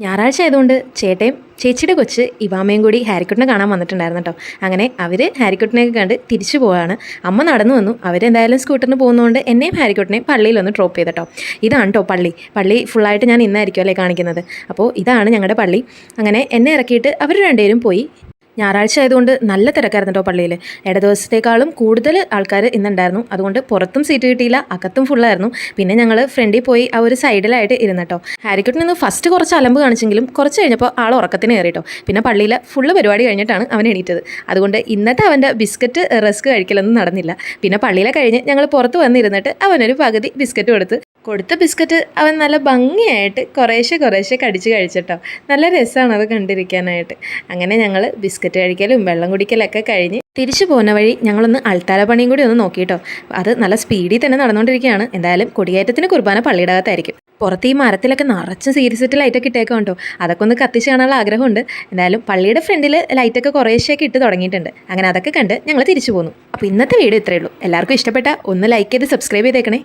ഞായറാഴ്ച ആയതുകൊണ്ട് ചേട്ടയും ചേച്ചിയുടെ കൊച്ച് ഇവാമയും കൂടി ഹാരിക്കുട്ടിനെ കാണാൻ വന്നിട്ടുണ്ടായിരുന്നു കേട്ടോ. അങ്ങനെ അവർ ഹാരിക്കുട്ടിനെയൊക്കെ കണ്ട് തിരിച്ചു പോവാണ്. അമ്മ നടന്നു വന്നു. അവരെന്തായാലും സ്കൂട്ടറിന് പോകുന്നതുകൊണ്ട് എന്നെയും ഹാരിക്കുട്ടിനെയും പള്ളിയിലൊന്ന് ഡ്രോപ്പ് ചെയ്തിട്ടോ. ഇതാണ് കേട്ടോ പള്ളി ഫുള്ളായിട്ട് ഞാൻ ഇന്നായിരിക്കും അല്ലേ കാണിക്കുന്നത്. അപ്പോൾ ഇതാണ് ഞങ്ങളുടെ പള്ളി. അങ്ങനെ എന്നെ ഇറക്കിയിട്ട് അവർ രണ്ടുപേരും പോയി. ഞായറാഴ്ച ആയതുകൊണ്ട് നല്ല തിരക്കായിരുന്നു കേട്ടോ പള്ളിയിൽ. ദിവസത്തേക്കാളും കൂടുതൽ ആൾക്കാർ ഇന്നുണ്ടായിരുന്നു. അതുകൊണ്ട് പുറത്തും സീറ്റ് കിട്ടിയില്ല, അകത്തും ഫുള്ളായിരുന്നു. പിന്നെ ഞങ്ങൾ ഫ്രണ്ടിൽ പോയി ആ ഒരു സൈഡിലായിട്ട് ഇരുന്നിട്ടോ. ഹാരിക്കുട്ടിൽ നിന്ന് ഫസ്റ്റ് കുറച്ച് അലമ്പ് കാണിച്ചെങ്കിലും കുറച്ച് കഴിഞ്ഞപ്പോൾ ആൾ ഉറക്കത്തിന് കയറിട്ടോ. പിന്നെ പള്ളിയിൽ ഫുള്ള് പരിപാടി കഴിഞ്ഞിട്ടാണ് അവൻ എണീറ്റത്. അതുകൊണ്ട് ഇന്നത്തെ അവൻ്റെ ബിസ്ക്കറ്റ് റസ്ക് കഴിക്കലൊന്നും നടന്നില്ല. പിന്നെ പള്ളിയിലെ കഴിഞ്ഞ് ഞങ്ങൾ പുറത്ത് വന്നിരുന്നിട്ട് അവനൊരു പകുതി ബിസ്ക്കറ്റ് കൊടുത്ത ബിസ്ക്കറ്റ് അവൻ നല്ല ഭംഗിയായിട്ട് കുറേശ്ശെ കടിച്ച് കഴിച്ചിട്ടോ. നല്ല രസമാണ് അത് കണ്ടിരിക്കാനായിട്ട്. അങ്ങനെ ഞങ്ങൾ ബിസ്ക്കറ്റ് കഴിക്കലും വെള്ളം കുടിക്കലൊക്കെ കഴിഞ്ഞ് തിരിച്ചു പോകുന്ന വഴി ഞങ്ങളൊന്ന് അൾത്താര പണിയും കൂടി ഒന്ന് നോക്കിയിട്ടോ. അത് നല്ല സ്പീഡിൽ തന്നെ നടന്നുകൊണ്ടിരിക്കുകയാണ്. എന്തായാലും കൊടിയേറ്റത്തിന് കുർബാന പള്ളിയുടെ അകത്തായിരിക്കും. പുറത്ത് ഈ മരത്തിലൊക്കെ നിറച്ച് സീരിയസിട്ട് ലൈറ്റൊക്കെ ഇട്ടേക്കാം കേട്ടോ. അതൊക്കെ ഒന്ന് കത്തിച്ച് കാണാനുള്ള ആഗ്രഹമുണ്ട്. എന്തായാലും പള്ളിയുടെ ഫ്രണ്ടിൽ ലൈറ്റൊക്കെ കുറേശ്ശെയൊക്കെ ഇട്ട് തുടങ്ങിയിട്ടുണ്ട്. അങ്ങനെ അതൊക്കെ കണ്ട് ഞങ്ങൾ തിരിച്ചു പോന്നു. അപ്പോൾ ഇന്നത്തെ വീഡിയോ ഇത്രയേ ഉള്ളൂ. എല്ലാവർക്കും ഇഷ്ടപ്പെട്ട ഒന്ന് ലൈക്ക് ചെയ്ത് സബ്സ്ക്രൈബ് ചെയ്തേക്കണേ.